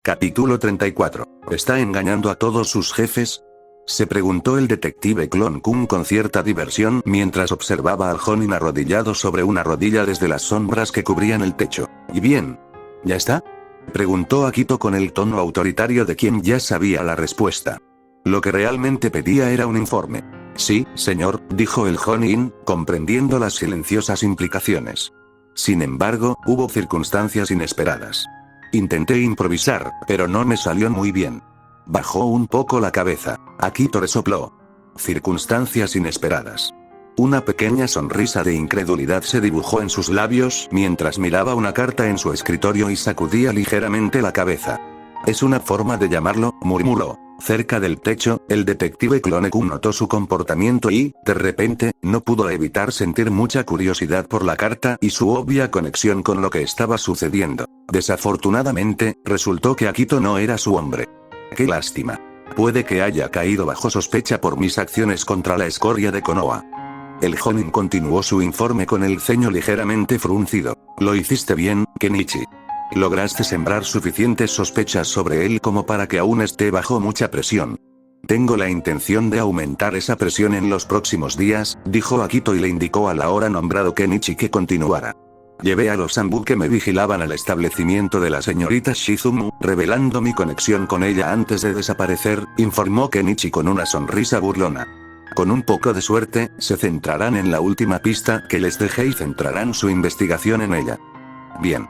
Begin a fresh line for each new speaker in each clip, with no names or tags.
Capítulo 34. ¿Está engañando a todos sus jefes? Se preguntó el detective Clon Kun con cierta diversión mientras observaba al Jonin arrodillado sobre una rodilla desde las sombras que cubrían el techo. ¿Y bien? ¿Ya está? Preguntó Akito con el tono autoritario de quien ya sabía la respuesta. Lo que realmente pedía era un informe. Sí, señor, dijo el Jonin, comprendiendo las silenciosas implicaciones. Sin embargo, hubo circunstancias inesperadas. Intenté improvisar, pero no me salió muy bien. Bajó un poco la cabeza. Akito resopló. Circunstancias inesperadas. Una pequeña sonrisa de incredulidad se dibujó en sus labios mientras miraba una carta en su escritorio y sacudía ligeramente la cabeza. Es una forma de llamarlo, murmuró. Cerca del techo, el detective Clone Kun notó su comportamiento y, de repente, no pudo evitar sentir mucha curiosidad por la carta y su obvia conexión con lo que estaba sucediendo. Desafortunadamente, resultó que Akito no era su hombre. ¡Qué lástima! Puede que haya caído bajo sospecha por mis acciones contra la escoria de Konoha. El Jonin continuó su informe con el ceño ligeramente fruncido. Lo hiciste bien, Kenichi. Lograste sembrar suficientes sospechas sobre él como para que aún esté bajo mucha presión. Tengo la intención de aumentar esa presión en los próximos días, dijo Akito y le indicó al ahora nombrado Kenichi que continuara. Llevé a los Anbu que me vigilaban al establecimiento de la señorita Shizumu, revelando mi conexión con ella antes de desaparecer, informó Kenichi con una sonrisa burlona. Con un poco de suerte, se centrarán en la última pista que les dejé y centrarán su investigación en ella. Bien.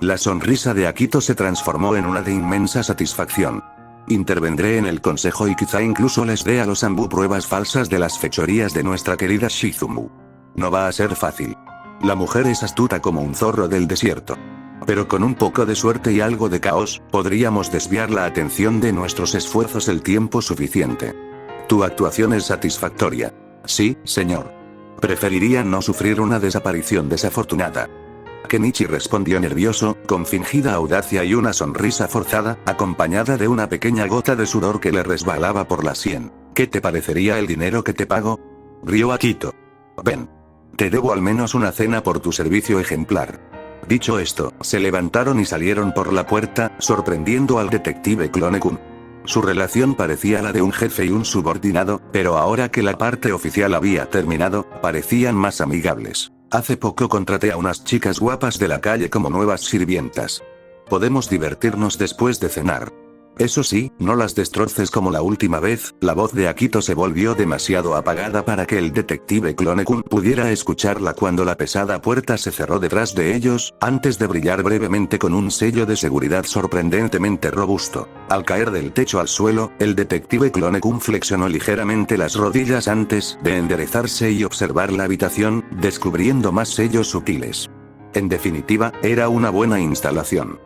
La sonrisa de Akito se transformó en una de inmensa satisfacción. Intervendré en el consejo y quizá incluso les dé a los Anbu pruebas falsas de las fechorías de nuestra querida Shizumu. No va a ser fácil. La mujer es astuta como un zorro del desierto. Pero con un poco de suerte y algo de caos, podríamos desviar la atención de nuestros esfuerzos el tiempo suficiente. Tu actuación es satisfactoria. Sí, señor. Preferiría no sufrir una desaparición desafortunada. Kenichi respondió nervioso, con fingida audacia y una sonrisa forzada, acompañada de una pequeña gota de sudor que le resbalaba por la sien. ¿Qué te parecería el dinero que te pago? Rió Akito. Ven. Te debo al menos una cena por tu servicio ejemplar. Dicho esto, se levantaron y salieron por la puerta, sorprendiendo al detective Clone Kun. Su relación parecía la de un jefe y un subordinado, pero ahora que la parte oficial había terminado, parecían más amigables. Hace poco contraté a unas chicas guapas de la calle como nuevas sirvientas. Podemos divertirnos después de cenar. Eso sí, no las destroces como la última vez. La voz de Akito se volvió demasiado apagada para que el detective Clone Kun pudiera escucharla cuando la pesada puerta se cerró detrás de ellos, antes de brillar brevemente con un sello de seguridad sorprendentemente robusto. Al caer del techo al suelo, el detective Clone Kun flexionó ligeramente las rodillas antes de enderezarse y observar la habitación, descubriendo más sellos sutiles. En definitiva, era una buena instalación.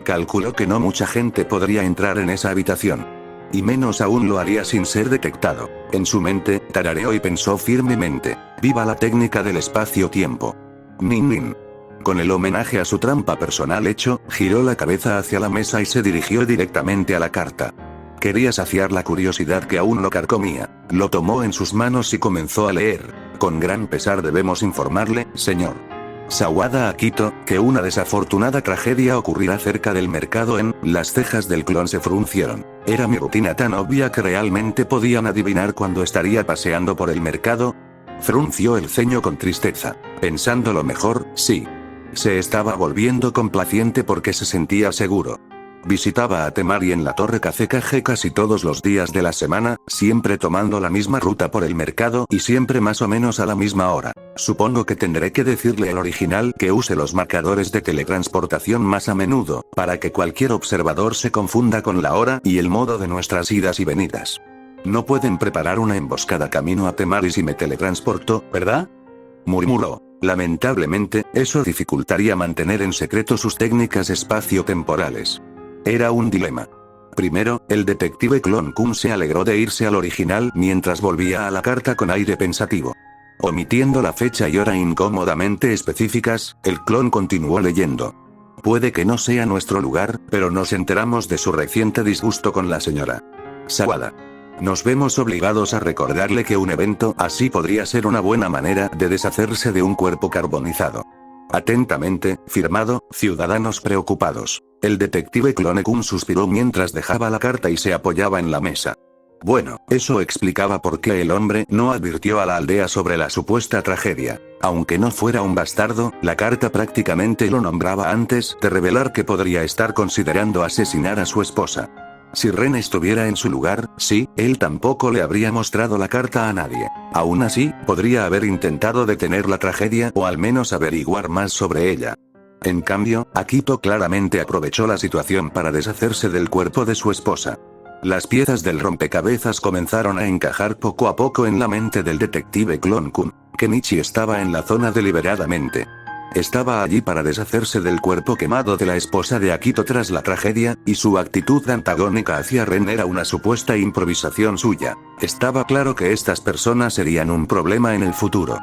Calculó que no mucha gente podría entrar en esa habitación. Y menos aún lo haría sin ser detectado. En su mente, tarareó y pensó firmemente. ¡Viva la técnica del espacio-tiempo! Nin nin. Con el homenaje a su trampa personal hecho, giró la cabeza hacia la mesa y se dirigió directamente a la carta. Quería saciar la curiosidad que aún lo carcomía. Lo tomó en sus manos y comenzó a leer. Con gran pesar debemos informarle, señor Sawada Akito, que una desafortunada tragedia ocurrirá cerca del mercado en... Las cejas del clon se fruncieron. Era mi rutina tan obvia que realmente podían adivinar cuándo estaría paseando por el mercado. Frunció el ceño con tristeza. Pensándolo mejor, sí. Se estaba volviendo complaciente porque se sentía seguro. Visitaba a Temari en la Torre Kazekage casi todos los días de la semana, siempre tomando la misma ruta por el mercado y siempre más o menos a la misma hora. Supongo que tendré que decirle al original que use los marcadores de teletransportación más a menudo, para que cualquier observador se confunda con la hora y el modo de nuestras idas y venidas. No pueden preparar una emboscada camino a Temari si me teletransporto, ¿verdad? Murmuró. Lamentablemente, eso dificultaría mantener en secreto sus técnicas espacio-temporales. Era un dilema. Primero, el detective Clone Kun se alegró de irse al original mientras volvía a la carta con aire pensativo. Omitiendo la fecha y hora incómodamente específicas, el clon continuó leyendo. Puede que no sea nuestro lugar, pero nos enteramos de su reciente disgusto con la señora Sawada. Nos vemos obligados a recordarle que un evento así podría ser una buena manera de deshacerse de un cuerpo carbonizado. Atentamente, firmado, ciudadanos preocupados. El detective Clone-kun suspiró mientras dejaba la carta y se apoyaba en la mesa. Bueno, eso explicaba por qué el hombre no advirtió a la aldea sobre la supuesta tragedia. Aunque no fuera un bastardo, la carta prácticamente lo nombraba antes de revelar que podría estar considerando asesinar a su esposa. Si Ren estuviera en su lugar, sí, él tampoco le habría mostrado la carta a nadie. Aún así, podría haber intentado detener la tragedia o al menos averiguar más sobre ella. En cambio, Akito claramente aprovechó la situación para deshacerse del cuerpo de su esposa. Las piezas del rompecabezas comenzaron a encajar poco a poco en la mente del detective Clone-kun. Kenichi estaba en la zona deliberadamente. Estaba allí para deshacerse del cuerpo quemado de la esposa de Akito tras la tragedia, y su actitud antagónica hacia Ren era una supuesta improvisación suya. Estaba claro que estas personas serían un problema en el futuro.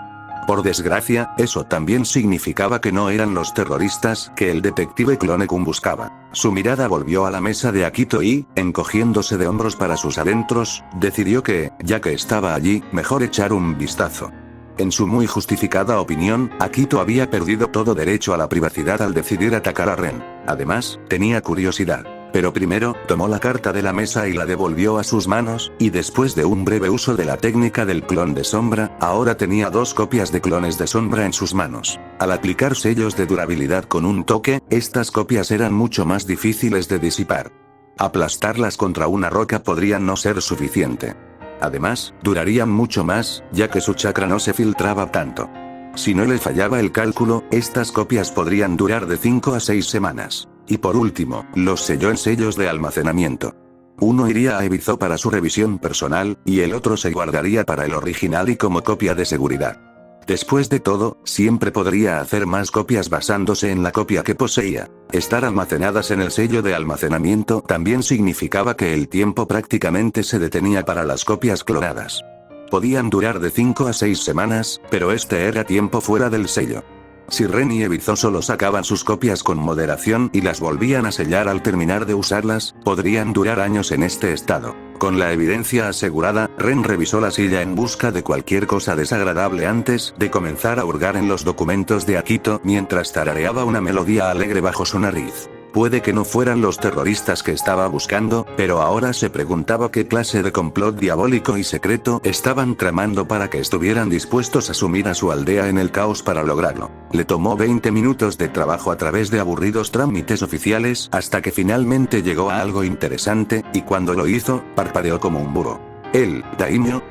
Por desgracia, eso también significaba que no eran los terroristas que el detective Clone-kun buscaba. Su mirada volvió a la mesa de Akito y, encogiéndose de hombros para sus adentros, decidió que, ya que estaba allí, mejor echar un vistazo. En su muy justificada opinión, Akito había perdido todo derecho a la privacidad al decidir atacar a Ren. Además, tenía curiosidad. Pero primero, tomó la carta de la mesa y la devolvió a sus manos, y después de un breve uso de la técnica del clon de sombra, ahora tenía 2 copias de clones de sombra en sus manos. Al aplicar sellos de durabilidad con un toque, estas copias eran mucho más difíciles de disipar. Aplastarlas contra una roca podría no ser suficiente. Además, durarían mucho más, ya que su chakra no se filtraba tanto. Si no le fallaba el cálculo, estas copias podrían durar de 5 a 6 semanas. Y por último, los selló en sellos de almacenamiento. Uno iría a Ebizo para su revisión personal, y el otro se guardaría para el original y como copia de seguridad. Después de todo, siempre podría hacer más copias basándose en la copia que poseía. Estar almacenadas en el sello de almacenamiento también significaba que el tiempo prácticamente se detenía para las copias clonadas. Podían durar de 5 a 6 semanas, pero este era tiempo fuera del sello. Si Ren y Ebizo solo sacaban sus copias con moderación y las volvían a sellar al terminar de usarlas, podrían durar años en este estado. Con la evidencia asegurada, Ren revisó la silla en busca de cualquier cosa desagradable antes de comenzar a hurgar en los documentos de Akito mientras tarareaba una melodía alegre bajo su nariz. Puede que no fueran los terroristas que estaba buscando, pero ahora se preguntaba qué clase de complot diabólico y secreto estaban tramando para que estuvieran dispuestos a sumir a su aldea en el caos para lograrlo. Le tomó 20 minutos de trabajo a través de aburridos trámites oficiales hasta que finalmente llegó a algo interesante, y cuando lo hizo, parpadeó como un búho. «¿El daimyo?»,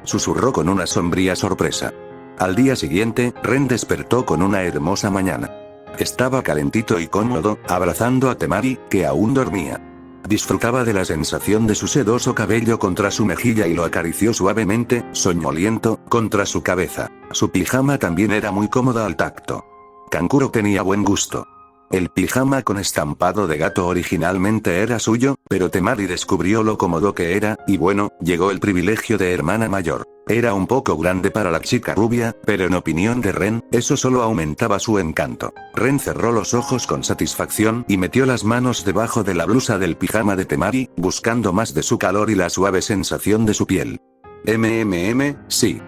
susurró con una sombría sorpresa. Al día siguiente, Ren despertó con una hermosa mañana. Estaba calentito y cómodo, abrazando a Temari, que aún dormía. Disfrutaba de la sensación de su sedoso cabello contra su mejilla y lo acarició suavemente, soñoliento, contra su cabeza. Su pijama también era muy cómoda al tacto. Kankuro tenía buen gusto. El pijama con estampado de gato originalmente era suyo, pero Temari descubrió lo cómodo que era, y bueno, llegó el privilegio de hermana mayor. Era un poco grande para la chica rubia, pero en opinión de Ren, eso solo aumentaba su encanto. Ren cerró los ojos con satisfacción y metió las manos debajo de la blusa del pijama de Temari, buscando más de su calor y la suave sensación de su piel. Sí.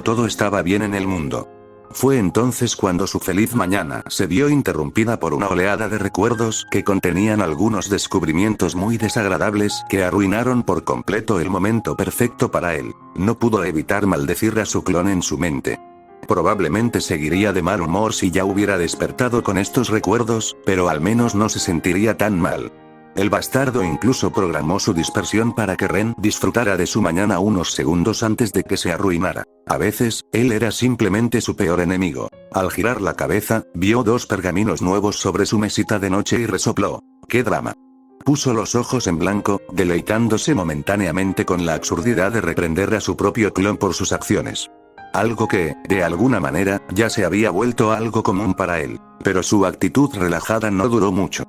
Todo estaba bien en el mundo. Fue entonces cuando su feliz mañana se vio interrumpida por una oleada de recuerdos que contenían algunos descubrimientos muy desagradables que arruinaron por completo el momento perfecto para él. No pudo evitar maldecir a su clon en su mente. Probablemente seguiría de mal humor si ya hubiera despertado con estos recuerdos, pero al menos no se sentiría tan mal. El bastardo incluso programó su dispersión para que Ren disfrutara de su mañana unos segundos antes de que se arruinara. A veces, él era simplemente su peor enemigo. Al girar la cabeza, vio 2 pergaminos nuevos sobre su mesita de noche y resopló. ¡Qué drama! Puso los ojos en blanco, deleitándose momentáneamente con la absurdidad de reprender a su propio clon por sus acciones. Algo que, de alguna manera, ya se había vuelto algo común para él. Pero su actitud relajada no duró mucho.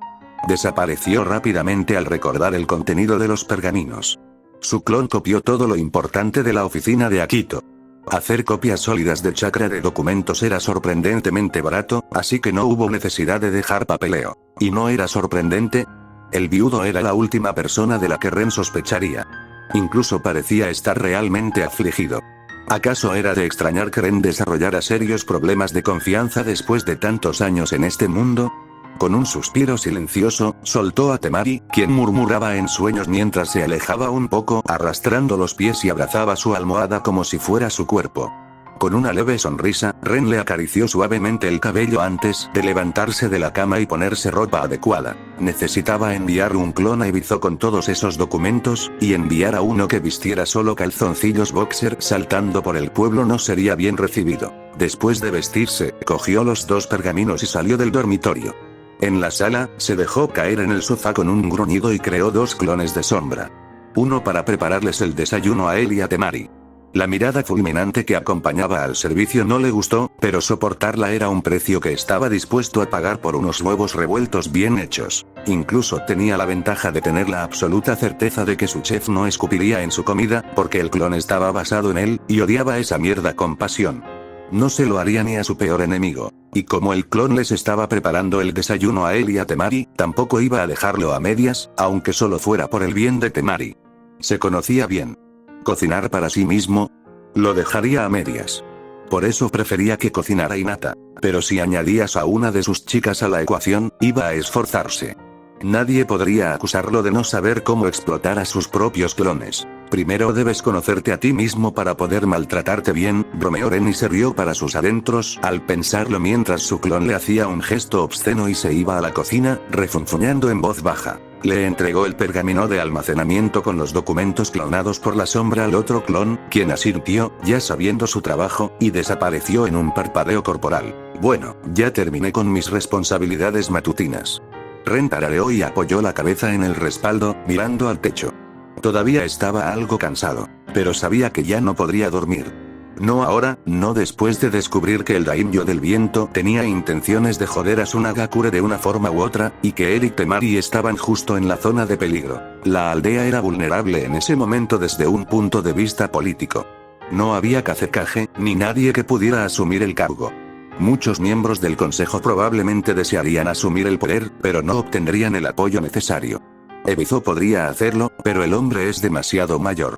Desapareció rápidamente al recordar el contenido de los pergaminos. Su clon copió todo lo importante de la oficina de Akito. Hacer copias sólidas de chakra de documentos era sorprendentemente barato, así que no hubo necesidad de dejar papeleo. ¿Y no era sorprendente? El viudo era la última persona de la que Ren sospecharía. Incluso parecía estar realmente afligido. ¿Acaso era de extrañar que Ren desarrollara serios problemas de confianza después de tantos años en este mundo? Con un suspiro silencioso, soltó a Temari, quien murmuraba en sueños mientras se alejaba un poco, arrastrando los pies y abrazaba su almohada como si fuera su cuerpo. Con una leve sonrisa, Ren le acarició suavemente el cabello antes de levantarse de la cama y ponerse ropa adecuada. Necesitaba enviar un clon a Ebizo con todos esos documentos, y enviar a uno que vistiera solo calzoncillos boxer saltando por el pueblo no sería bien recibido. Después de vestirse, cogió los 2 pergaminos y salió del dormitorio. En la sala, se dejó caer en el sofá con un gruñido y creó 2 clones de sombra. Uno para prepararles el desayuno a él y a Temari. La mirada fulminante que acompañaba al servicio no le gustó, pero soportarla era un precio que estaba dispuesto a pagar por unos huevos revueltos bien hechos. Incluso tenía la ventaja de tener la absoluta certeza de que su chef no escupiría en su comida, porque el clon estaba basado en él, y odiaba esa mierda con pasión. No se lo haría ni a su peor enemigo. Y como el clon les estaba preparando el desayuno a él y a Temari, tampoco iba a dejarlo a medias, aunque solo fuera por el bien de Temari. Se conocía bien. ¿Cocinar para sí mismo? Lo dejaría a medias. Por eso prefería que cocinara Hinata. Pero si añadías a una de sus chicas a la ecuación, iba a esforzarse. Nadie podría acusarlo de no saber cómo explotar a sus propios clones. Primero debes conocerte a ti mismo para poder maltratarte bien, bromeó Ren y se rió para sus adentros al pensarlo mientras su clon le hacía un gesto obsceno y se iba a la cocina, refunfuñando en voz baja. Le entregó el pergamino de almacenamiento con los documentos clonados por la sombra al otro clon, quien asintió, ya sabiendo su trabajo, y desapareció en un parpadeo corporal. Bueno, ya terminé con mis responsabilidades matutinas. Ren tarareó y apoyó la cabeza en el respaldo, mirando al techo. Todavía estaba algo cansado, pero sabía que ya no podría dormir. No ahora, no después de descubrir que el Daimyo del Viento tenía intenciones de joder a Sunagakure de una forma u otra, y que él y Temari estaban justo en la zona de peligro. La aldea era vulnerable en ese momento desde un punto de vista político. No había Kazekage, ni nadie que pudiera asumir el cargo. Muchos miembros del consejo probablemente desearían asumir el poder, pero no obtendrían el apoyo necesario. Ebizo podría hacerlo, pero el hombre es demasiado mayor.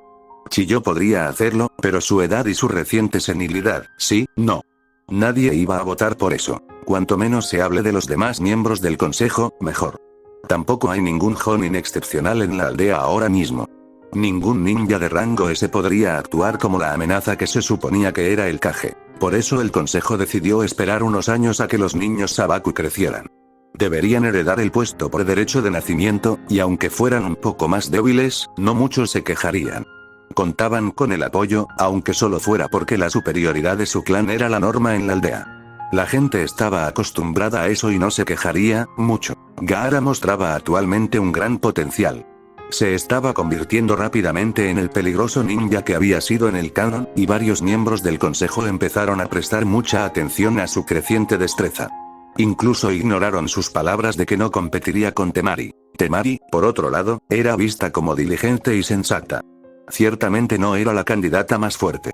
Chiyo podría hacerlo, pero su edad y su reciente senilidad, sí, no. Nadie iba a votar por eso. Cuanto menos se hable de los demás miembros del consejo, mejor. Tampoco hay ningún Jonin excepcional en la aldea ahora mismo. Ningún ninja de rango S podría actuar como la amenaza que se suponía que era el Kage. Por eso el consejo decidió esperar unos años a que los niños Sabaku crecieran. Deberían heredar el puesto por derecho de nacimiento, y aunque fueran un poco más débiles, no muchos se quejarían. Contaban con el apoyo, aunque solo fuera porque la superioridad de su clan era la norma en la aldea. La gente estaba acostumbrada a eso y no se quejaría mucho. Gaara mostraba actualmente un gran potencial. Se estaba convirtiendo rápidamente en el peligroso ninja que había sido en el canon, y varios miembros del consejo empezaron a prestar mucha atención a su creciente destreza. Incluso ignoraron sus palabras de que no competiría con Temari. Temari, por otro lado, era vista como diligente y sensata. Ciertamente no era la candidata más fuerte.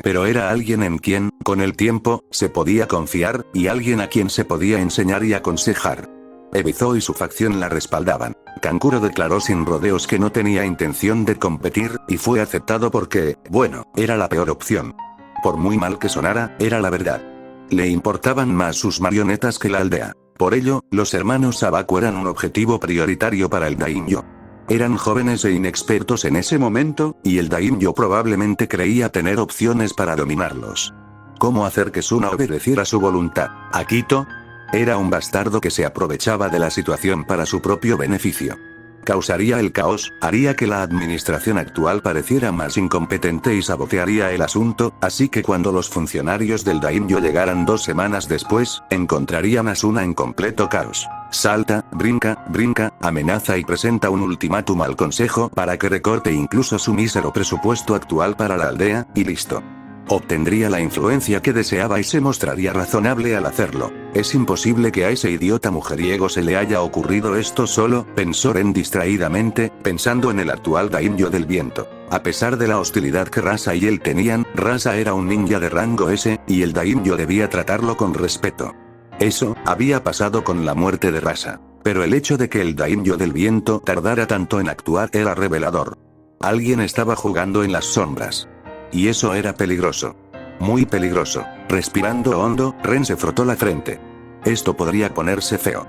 Pero era alguien en quien, con el tiempo, se podía confiar, y alguien a quien se podía enseñar y aconsejar. Ebizo y su facción la respaldaban. Kankuro declaró sin rodeos que no tenía intención de competir, y fue aceptado porque, bueno, era la peor opción. Por muy mal que sonara, era la verdad. Le importaban más sus marionetas que la aldea. Por ello, los hermanos Sabaku eran un objetivo prioritario para el Daimyo. Eran jóvenes e inexpertos en ese momento, y el Daimyo probablemente creía tener opciones para dominarlos. ¿Cómo hacer que Suna obedeciera su voluntad? ¿Akito? Era un bastardo que se aprovechaba de la situación para su propio beneficio. Causaría el caos, haría que la administración actual pareciera más incompetente y sabotearía el asunto, así que cuando los funcionarios del Daimyo llegaran 2 semanas después, encontrarían a Suna en completo caos. Salta, brinca, amenaza y presenta un ultimátum al consejo para que recorte incluso su mísero presupuesto actual para la aldea, y listo. Obtendría la influencia que deseaba y se mostraría razonable al hacerlo. Es imposible que a ese idiota mujeriego se le haya ocurrido esto solo, pensó Ren distraídamente, pensando en el actual Daimyo del Viento. A pesar de la hostilidad que Rasa y él tenían, Rasa era un ninja de rango S, y el Daimyo debía tratarlo con respeto. Eso había pasado con la muerte de Rasa. Pero el hecho de que el Daimyo del Viento tardara tanto en actuar era revelador. Alguien estaba jugando en las sombras. Y eso era peligroso. Muy peligroso. Respirando hondo, Ren se frotó la frente. Esto podría ponerse feo.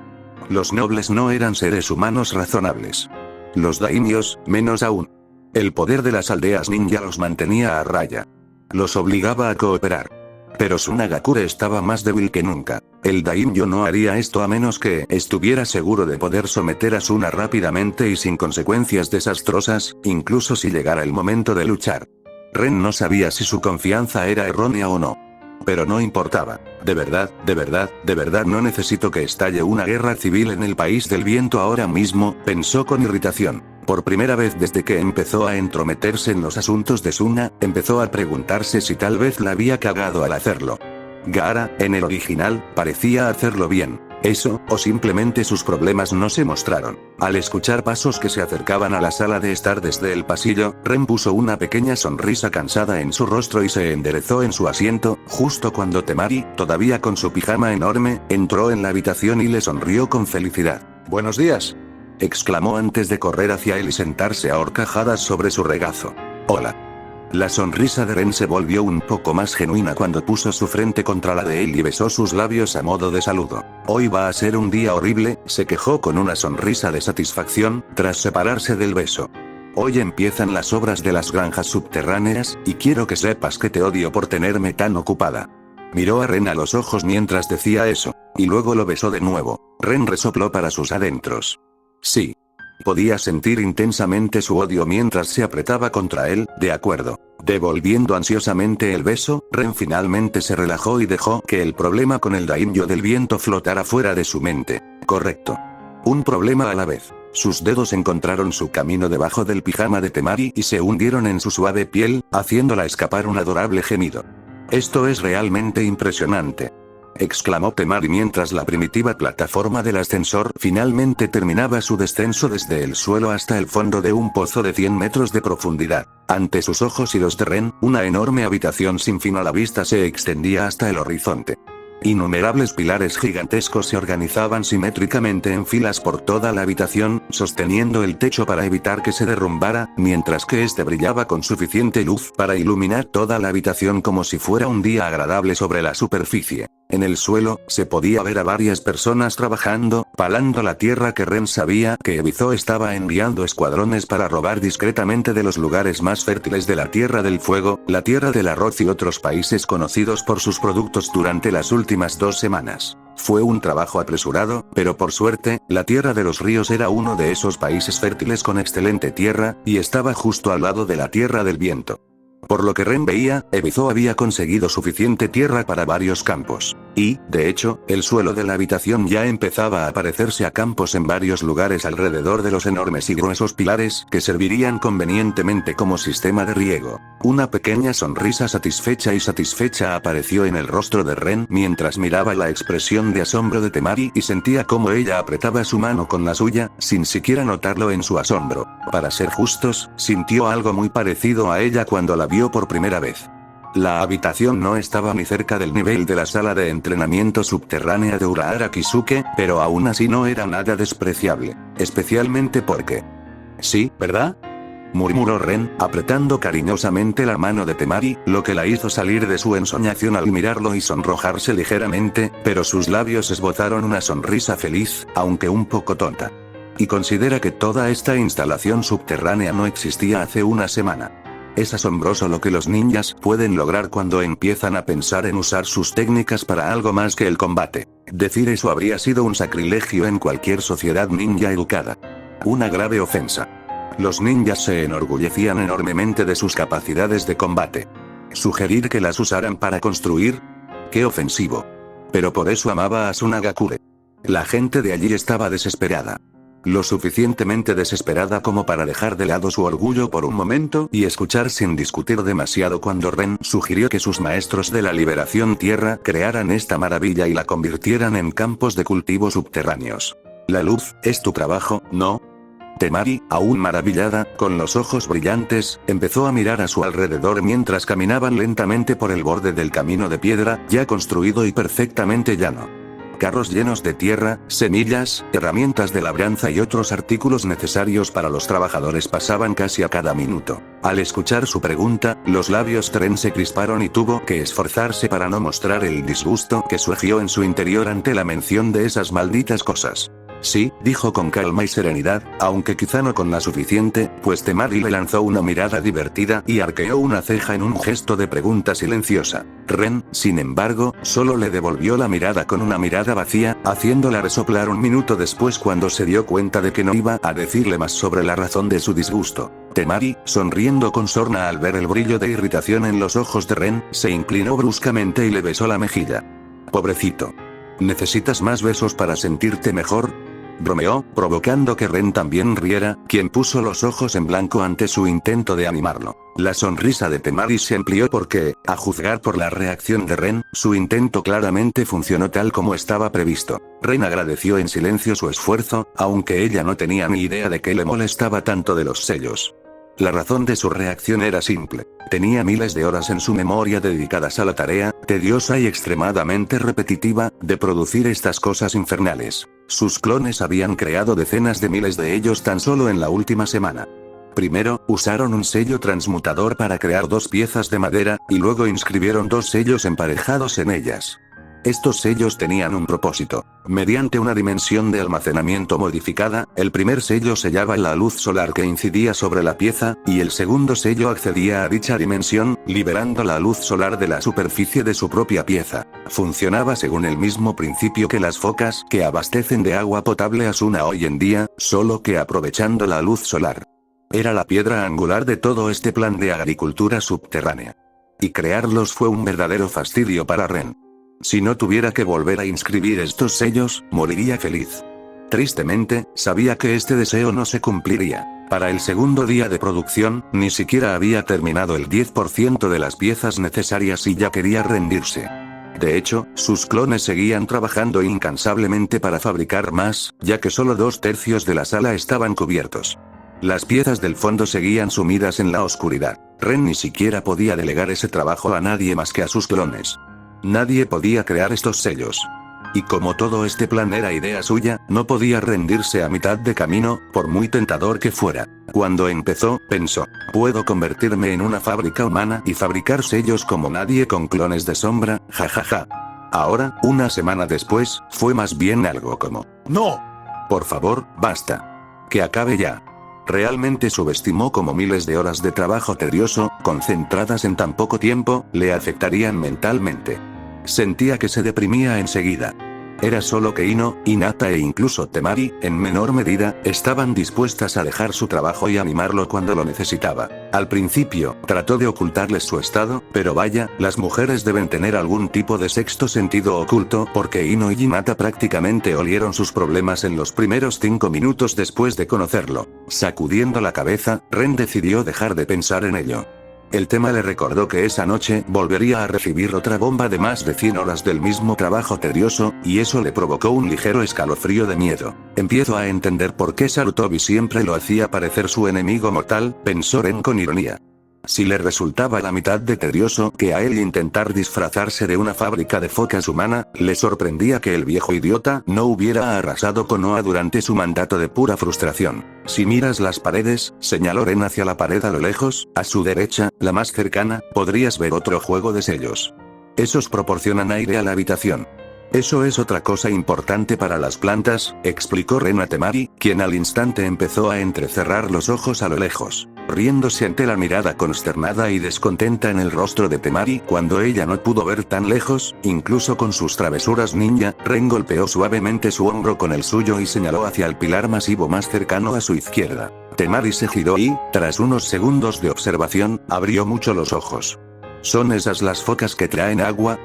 Los nobles no eran seres humanos razonables. Los daimios, menos aún. El poder de las aldeas ninja los mantenía a raya. Los obligaba a cooperar. Pero Tsunagakure estaba más débil que nunca. El daimyo no haría esto a menos que estuviera seguro de poder someter a Suna rápidamente y sin consecuencias desastrosas, incluso si llegara el momento de luchar. Ren no sabía si su confianza era errónea o no. Pero no importaba. De verdad no necesito que estalle una guerra civil en el país del viento ahora mismo, pensó con irritación. Por primera vez desde que empezó a entrometerse en los asuntos de Suna, empezó a preguntarse si tal vez la había cagado al hacerlo. Gaara, en el original, parecía hacerlo bien. Eso, o simplemente sus problemas no se mostraron. Al escuchar pasos que se acercaban a la sala de estar desde el pasillo, Ren puso una pequeña sonrisa cansada en su rostro y se enderezó en su asiento, justo cuando Temari, todavía con su pijama enorme, entró en la habitación y le sonrió con felicidad. «Buenos días», exclamó antes de correr hacia él y sentarse a horcajadas sobre su regazo. «Hola». La sonrisa de Ren se volvió un poco más genuina cuando puso su frente contra la de él y besó sus labios a modo de saludo. «Hoy va a ser un día horrible», se quejó con una sonrisa de satisfacción, tras separarse del beso. «Hoy empiezan las obras de las granjas subterráneas, y quiero que sepas que te odio por tenerme tan ocupada». Miró a Ren a los ojos mientras decía eso, y luego lo besó de nuevo. Ren resopló para sus adentros. Sí. Podía sentir intensamente su odio mientras se apretaba contra él, de acuerdo. Devolviendo ansiosamente el beso, Ren finalmente se relajó y dejó que el problema con el daimyo del viento flotara fuera de su mente. Correcto. Un problema a la vez. Sus dedos encontraron su camino debajo del pijama de Temari y se hundieron en su suave piel, haciéndola escapar un adorable gemido. «Esto es realmente impresionante», exclamó Temari mientras la primitiva plataforma del ascensor finalmente terminaba su descenso desde el suelo hasta el fondo de un pozo de 100 metros de profundidad. Ante sus ojos y los de Ren, una enorme habitación sin fin a la vista se extendía hasta el horizonte. Innumerables pilares gigantescos se organizaban simétricamente en filas por toda la habitación, sosteniendo el techo para evitar que se derrumbara, mientras que este brillaba con suficiente luz para iluminar toda la habitación como si fuera un día agradable sobre la superficie. En el suelo, se podía ver a varias personas trabajando, palando la tierra que Ren sabía que Ebizo estaba enviando escuadrones para robar discretamente de los lugares más fértiles de la Tierra del Fuego, la Tierra del Arroz y otros países conocidos por sus productos durante las últimas 2 semanas. Fue un trabajo apresurado, pero por suerte, la Tierra de los Ríos era uno de esos países fértiles con excelente tierra, y estaba justo al lado de la Tierra del Viento. Por lo que Ren veía, Ebizo había conseguido suficiente tierra para varios campos. Y, de hecho, el suelo de la habitación ya empezaba a parecerse a campos en varios lugares alrededor de los enormes y gruesos pilares que servirían convenientemente como sistema de riego. Una pequeña sonrisa satisfecha apareció en el rostro de Ren mientras miraba la expresión de asombro de Temari y sentía cómo ella apretaba su mano con la suya, sin siquiera notarlo en su asombro. Para ser justos, sintió algo muy parecido a ella cuando la vio por primera vez. La habitación no estaba ni cerca del nivel de la sala de entrenamiento subterránea de Urahara Kisuke, pero aún así no era nada despreciable. Especialmente porque... «Sí, ¿verdad?», murmuró Ren, apretando cariñosamente la mano de Temari, lo que la hizo salir de su ensoñación al mirarlo y sonrojarse ligeramente, pero sus labios esbozaron una sonrisa feliz, aunque un poco tonta. Y considera que toda esta instalación subterránea no existía hace una semana. Es asombroso lo que los ninjas pueden lograr cuando empiezan a pensar en usar sus técnicas para algo más que el combate. Decir eso habría sido un sacrilegio en cualquier sociedad ninja educada. Una grave ofensa. Los ninjas se enorgullecían enormemente de sus capacidades de combate. Sugerir que las usaran para construir. ¡Qué ofensivo! Pero por eso amaba a Tsunagakure. La gente de allí estaba desesperada. Lo suficientemente desesperada como para dejar de lado su orgullo por un momento y escuchar sin discutir demasiado cuando Ren sugirió que sus maestros de la Liberación Tierra crearan esta maravilla y la convirtieran en campos de cultivo subterráneos. La luz, es tu trabajo, ¿no? Temari, aún maravillada, con los ojos brillantes, empezó a mirar a su alrededor mientras caminaban lentamente por el borde del camino de piedra, ya construido y perfectamente llano. carros llenos de tierra, semillas, herramientas de labranza y otros artículos necesarios para los trabajadores pasaban casi a cada minuto. Al escuchar su pregunta, los labios de Ren se crisparon y tuvo que esforzarse para no mostrar el disgusto que surgió en su interior ante la mención de esas malditas cosas. Sí, dijo con calma y serenidad, aunque quizá no con la suficiente, pues Temari le lanzó una mirada divertida y arqueó una ceja en un gesto de pregunta silenciosa. Ren, sin embargo, solo le devolvió la mirada con una mirada vacía, haciéndola resoplar un minuto después cuando se dio cuenta de que no iba a decirle más sobre la razón de su disgusto. Temari, sonriendo con sorna al ver el brillo de irritación en los ojos de Ren, se inclinó bruscamente y le besó la mejilla. Pobrecito. ¿Necesitas más besos para sentirte mejor?, bromeó, provocando que Ren también riera, quien puso los ojos en blanco ante su intento de animarlo. La sonrisa de Temari se amplió porque, a juzgar por la reacción de Ren, su intento claramente funcionó tal como estaba previsto. Ren agradeció en silencio su esfuerzo, aunque ella no tenía ni idea de qué le molestaba tanto de los sellos. La razón de su reacción era simple. Tenía miles de horas en su memoria dedicadas a la tarea, tediosa y extremadamente repetitiva, de producir estas cosas infernales. Sus clones habían creado decenas de miles de ellos tan solo en la última semana. Primero, usaron un sello transmutador para crear 2 piezas de madera, y luego inscribieron 2 sellos emparejados en ellas. Estos sellos tenían un propósito. Mediante una dimensión de almacenamiento modificada, el primer sello sellaba la luz solar que incidía sobre la pieza, y el segundo sello accedía a dicha dimensión, liberando la luz solar de la superficie de su propia pieza. Funcionaba según el mismo principio que las focas que abastecen de agua potable a Asuna hoy en día, solo que aprovechando la luz solar. Era la piedra angular de todo este plan de agricultura subterránea. Y crearlos fue un verdadero fastidio para Ren. Si no tuviera que volver a inscribir estos sellos, moriría feliz. Tristemente, sabía que este deseo no se cumpliría. Para el segundo día de producción, ni siquiera había terminado el 10% de las piezas necesarias y ya quería rendirse. De hecho, sus clones seguían trabajando incansablemente para fabricar más, ya que solo 2/3 de la sala estaban cubiertos. Las piezas del fondo seguían sumidas en la oscuridad. Ren ni siquiera podía delegar ese trabajo a nadie más que a sus clones. Nadie podía crear estos sellos. Y como todo este plan era idea suya, no podía rendirse a mitad de camino, por muy tentador que fuera. Cuando empezó, pensó, puedo convertirme en una fábrica humana y fabricar sellos como nadie con clones de sombra, jajaja. Ahora, una semana después, fue más bien algo como, ¡no! Por favor, basta. Que acabe ya. Realmente subestimó cómo miles de horas de trabajo tedioso, concentradas en tan poco tiempo, le afectarían mentalmente. Sentía que se deprimía enseguida. Era solo que Ino, Hinata e incluso Temari, en menor medida, estaban dispuestas a dejar su trabajo y animarlo cuando lo necesitaba. Al principio, trató de ocultarles su estado, pero vaya, las mujeres deben tener algún tipo de sexto sentido oculto porque Ino y Hinata prácticamente olieron sus problemas en los primeros 5 minutos después de conocerlo. Sacudiendo la cabeza, Ren decidió dejar de pensar en ello. El tema le recordó que esa noche volvería a recibir otra bomba de más de 100 horas del mismo trabajo tedioso, y eso le provocó un ligero escalofrío de miedo. Empiezo a entender por qué Sarutobi siempre lo hacía parecer su enemigo mortal, pensó Ren con ironía. Si le resultaba la mitad de tedioso que a él intentar disfrazarse de una fábrica de focas humana, le sorprendía que el viejo idiota no hubiera arrasado con Oa durante su mandato de pura frustración. Si miras las paredes, señaló Ren hacia la pared a lo lejos, a su derecha, la más cercana, podrías ver otro juego de sellos. Esos proporcionan aire a la habitación. Eso es otra cosa importante para las plantas, explicó Ren a Temari, quien al instante empezó a entrecerrar los ojos a lo lejos, riéndose ante la mirada consternada y descontenta en el rostro de Temari. Cuando ella no pudo ver tan lejos, incluso con sus travesuras ninja, Ren golpeó suavemente su hombro con el suyo y señaló hacia el pilar masivo más cercano a su izquierda. Temari se giró y, tras unos segundos de observación, abrió mucho los ojos. ¿Son esas las focas que traen agua?,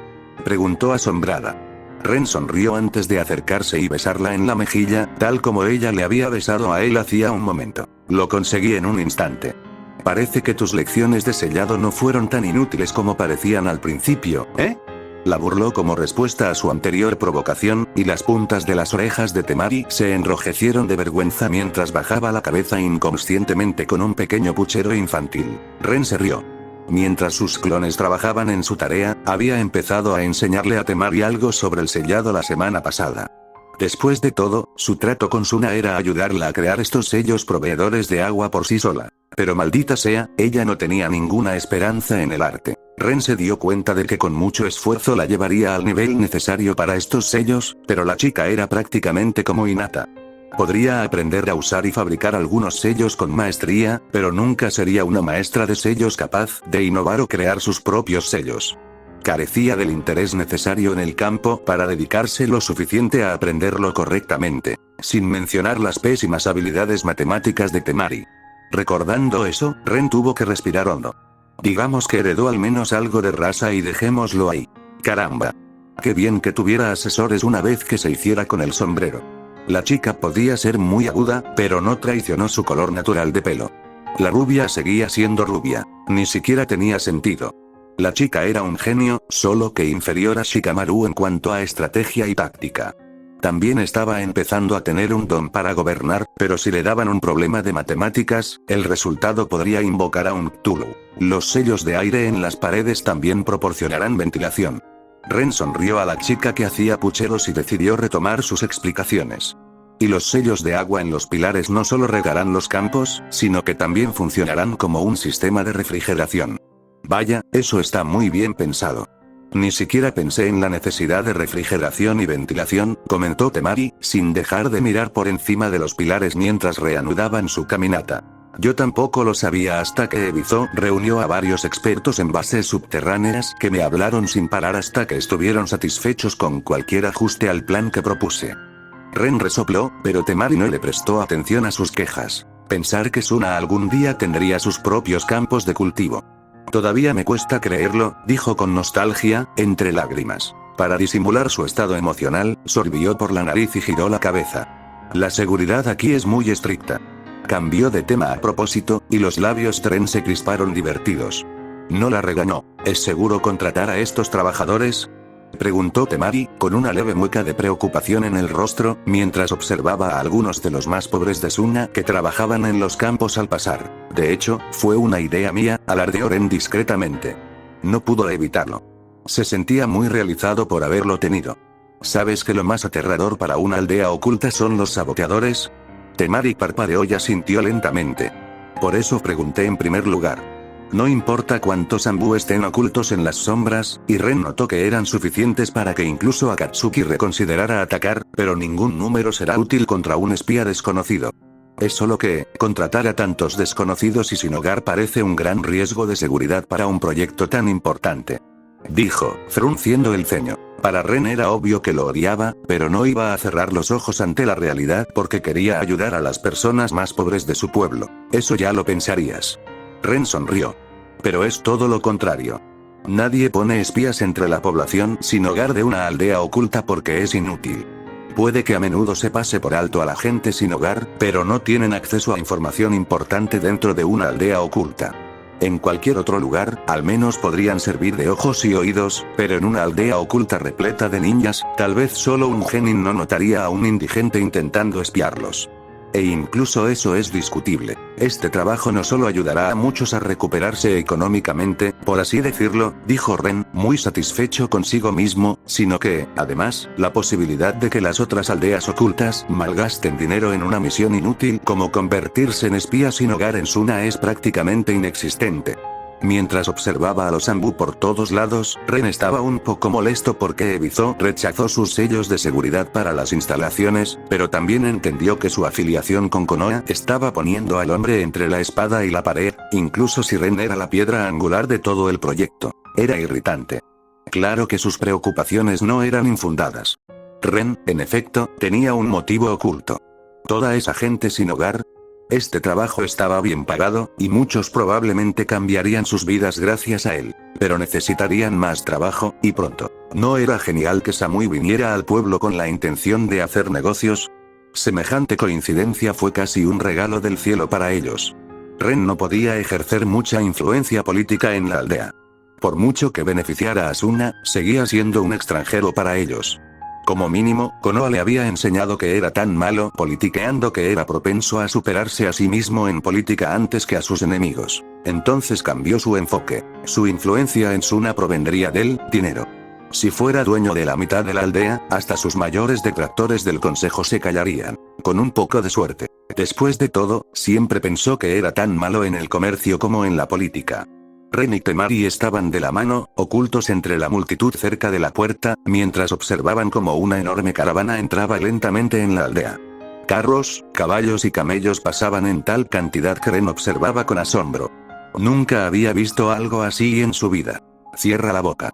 preguntó asombrada. Ren sonrió antes de acercarse y besarla en la mejilla, tal como ella le había besado a él hacía un momento. Lo conseguí en un instante. Parece que tus lecciones de sellado no fueron tan inútiles como parecían al principio, ¿eh? La burló como respuesta a su anterior provocación, y las puntas de las orejas de Temari se enrojecieron de vergüenza mientras bajaba la cabeza inconscientemente con un pequeño puchero infantil. Ren se rió. Mientras sus clones trabajaban en su tarea, había empezado a enseñarle a Temari algo sobre el sellado la semana pasada. Después de todo, su trato con Suna era ayudarla a crear estos sellos proveedores de agua por sí sola. Pero maldita sea, ella no tenía ninguna esperanza en el arte. Ren se dio cuenta de que con mucho esfuerzo la llevaría al nivel necesario para estos sellos, pero la chica era prácticamente como Hinata. Podría aprender a usar y fabricar algunos sellos con maestría, pero nunca sería una maestra de sellos capaz de innovar o crear sus propios sellos. Carecía del interés necesario en el campo para dedicarse lo suficiente a aprenderlo correctamente, sin mencionar las pésimas habilidades matemáticas de Temari. Recordando eso, Ren tuvo que respirar hondo. Digamos que heredó al menos algo de raza y dejémoslo ahí. Caramba. Qué bien que tuviera asesores una vez que se hiciera con el sombrero. La chica podía ser muy aguda, pero no traicionó su color natural de pelo. La rubia seguía siendo rubia. Ni siquiera tenía sentido. La chica era un genio, solo que inferior a Shikamaru en cuanto a estrategia y táctica. También estaba empezando a tener un don para gobernar, pero si le daban un problema de matemáticas, el resultado podría invocar a un Cthulhu. Los sellos de aire en las paredes también proporcionarán ventilación. Ren sonrió a la chica que hacía pucheros y decidió retomar sus explicaciones. Y los sellos de agua en los pilares no solo regarán los campos, sino que también funcionarán como un sistema de refrigeración. Vaya, eso está muy bien pensado. Ni siquiera pensé en la necesidad de refrigeración y ventilación, comentó Temari, sin dejar de mirar por encima de los pilares mientras reanudaban su caminata. Yo tampoco lo sabía hasta que Ebizo reunió a varios expertos en bases subterráneas que me hablaron sin parar hasta que estuvieron satisfechos con cualquier ajuste al plan que propuse. Ren resopló, pero Temari no le prestó atención a sus quejas. Pensar que Suna algún día tendría sus propios campos de cultivo. Todavía me cuesta creerlo, dijo con nostalgia, entre lágrimas. Para disimular su estado emocional, sorbió por la nariz y giró la cabeza. La seguridad aquí es muy estricta. Cambió de tema a propósito, y los labios de Ren se crisparon divertidos. No la regañó. ¿Es seguro contratar a estos trabajadores?, preguntó Temari, con una leve mueca de preocupación en el rostro, mientras observaba a algunos de los más pobres de Suna que trabajaban en los campos al pasar. De hecho, fue una idea mía, alardeó Ren discretamente. No pudo evitarlo. Se sentía muy realizado por haberlo tenido. ¿Sabes que lo más aterrador para una aldea oculta son los saboteadores? Temari parpadeó y asintió lentamente. Por eso pregunté en primer lugar. No importa cuántos Zanbu estén ocultos en las sombras, y Ren notó que eran suficientes para que incluso Akatsuki reconsiderara atacar, pero ningún número será útil contra un espía desconocido. Es solo que, contratar a tantos desconocidos y sin hogar parece un gran riesgo de seguridad para un proyecto tan importante. Dijo, frunciendo el ceño. Para Ren era obvio que lo odiaba, pero no iba a cerrar los ojos ante la realidad porque quería ayudar a las personas más pobres de su pueblo. Eso ya lo pensarías. Ren sonrió. Pero es todo lo contrario. Nadie pone espías entre la población sin hogar de una aldea oculta porque es inútil. Puede que a menudo se pase por alto a la gente sin hogar, pero no tienen acceso a información importante dentro de una aldea oculta. En cualquier otro lugar, al menos podrían servir de ojos y oídos, pero en una aldea oculta repleta de ninjas, tal vez solo un genin no notaría a un indigente intentando espiarlos. E incluso eso es discutible. Este trabajo no solo ayudará a muchos a recuperarse económicamente, por así decirlo, dijo Ren, muy satisfecho consigo mismo, sino que, además, la posibilidad de que las otras aldeas ocultas malgasten dinero en una misión inútil como convertirse en espías sin hogar en Suna es prácticamente inexistente. Mientras observaba a los Zanbu por todos lados, Ren estaba un poco molesto porque Ebizo rechazó sus sellos de seguridad para las instalaciones, pero también entendió que su afiliación con Konoha estaba poniendo al hombre entre la espada y la pared, incluso si Ren era la piedra angular de todo el proyecto. Era irritante. Claro que sus preocupaciones no eran infundadas. Ren, en efecto, tenía un motivo oculto. Toda esa gente sin hogar. Este trabajo estaba bien pagado, y muchos probablemente cambiarían sus vidas gracias a él. Pero necesitarían más trabajo, y pronto. ¿No era genial que Samui viniera al pueblo con la intención de hacer negocios? Semejante coincidencia fue casi un regalo del cielo para ellos. Ren no podía ejercer mucha influencia política en la aldea. Por mucho que beneficiara a Suna, seguía siendo un extranjero para ellos. Como mínimo, Konoha le había enseñado que era tan malo politiqueando que era propenso a superarse a sí mismo en política antes que a sus enemigos. Entonces cambió su enfoque. Su influencia en Suna provendría del dinero. Si fuera dueño de la mitad de la aldea, hasta sus mayores detractores del consejo se callarían, con un poco de suerte. Después de todo, siempre pensó que era tan malo en el comercio como en la política. Ren y Temari estaban de la mano, ocultos entre la multitud cerca de la puerta, mientras observaban cómo una enorme caravana entraba lentamente en la aldea. Carros, caballos y camellos pasaban en tal cantidad que Ren observaba con asombro. Nunca había visto algo así en su vida. Cierra la boca.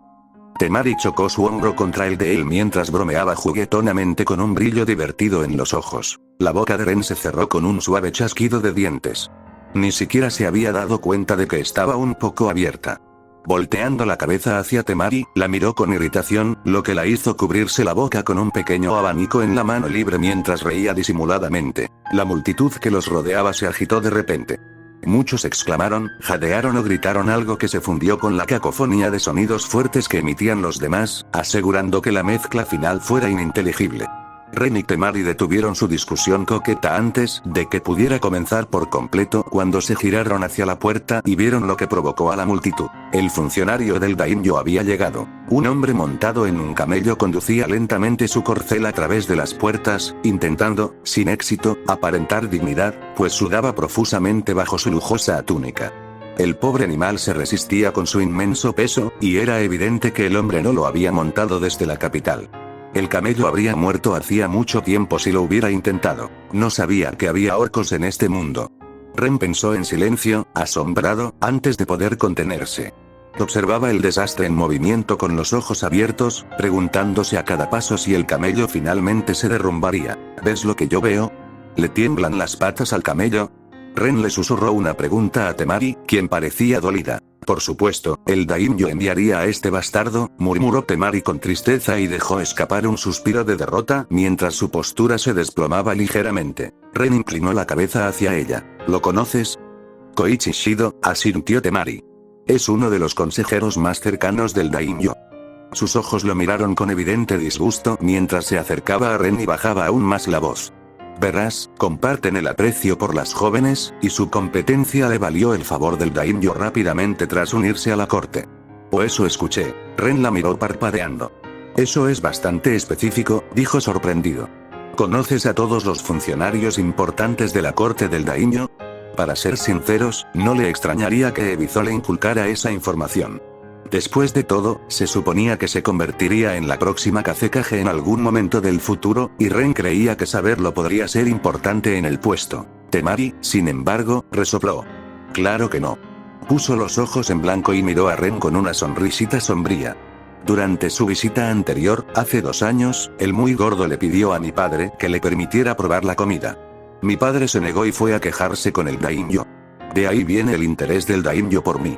Temari chocó su hombro contra el de él mientras bromeaba juguetonamente con un brillo divertido en los ojos. La boca de Ren se cerró con un suave chasquido de dientes. Ni siquiera se había dado cuenta de que estaba un poco abierta. Volteando la cabeza hacia Temari, la miró con irritación, lo que la hizo cubrirse la boca con un pequeño abanico en la mano libre mientras reía disimuladamente. La multitud que los rodeaba se agitó de repente. Muchos exclamaron, jadearon o gritaron algo que se fundió con la cacofonía de sonidos fuertes que emitían los demás, asegurando que la mezcla final fuera ininteligible. Ren y Temari detuvieron su discusión coqueta antes de que pudiera comenzar por completo cuando se giraron hacia la puerta y vieron lo que provocó a la multitud. El funcionario del daimyo había llegado. Un hombre montado en un camello conducía lentamente su corcel a través de las puertas, intentando, sin éxito, aparentar dignidad, pues sudaba profusamente bajo su lujosa túnica. El pobre animal se resistía con su inmenso peso, y era evidente que el hombre no lo había montado desde la capital. El camello habría muerto hacía mucho tiempo si lo hubiera intentado. No sabía que había orcos en este mundo. Ren pensó en silencio, asombrado, antes de poder contenerse. Observaba el desastre en movimiento con los ojos abiertos, preguntándose a cada paso si el camello finalmente se derrumbaría. ¿Ves lo que yo veo? ¿Le tiemblan las patas al camello? Ren le susurró una pregunta a Temari, quien parecía dolida. Por supuesto, el daimyo enviaría a este bastardo, murmuró Temari con tristeza y dejó escapar un suspiro de derrota mientras su postura se desplomaba ligeramente. Ren inclinó la cabeza hacia ella. ¿Lo conoces? Koichi Shido, asintió Temari. Es uno de los consejeros más cercanos del daimyo. Sus ojos lo miraron con evidente disgusto mientras se acercaba a Ren y bajaba aún más la voz. Verás, comparten el aprecio por las jóvenes, y su competencia le valió el favor del daimyo rápidamente tras unirse a la corte. O eso escuché. Ren la miró parpadeando. Eso es bastante específico, dijo sorprendido. ¿Conoces a todos los funcionarios importantes de la corte del daimyo? Para ser sinceros, no le extrañaría que Ebizo le inculcara esa información. Después de todo, se suponía que se convertiría en la próxima Kazekage en algún momento del futuro, y Ren creía que saberlo podría ser importante en el puesto. Temari, sin embargo, resopló. Claro que no. Puso los ojos en blanco y miró a Ren con una sonrisita sombría. Durante su visita anterior, hace 2 años, el muy gordo le pidió a mi padre que le permitiera probar la comida. Mi padre se negó y fue a quejarse con el daimyo. De ahí viene el interés del daimyo por mí.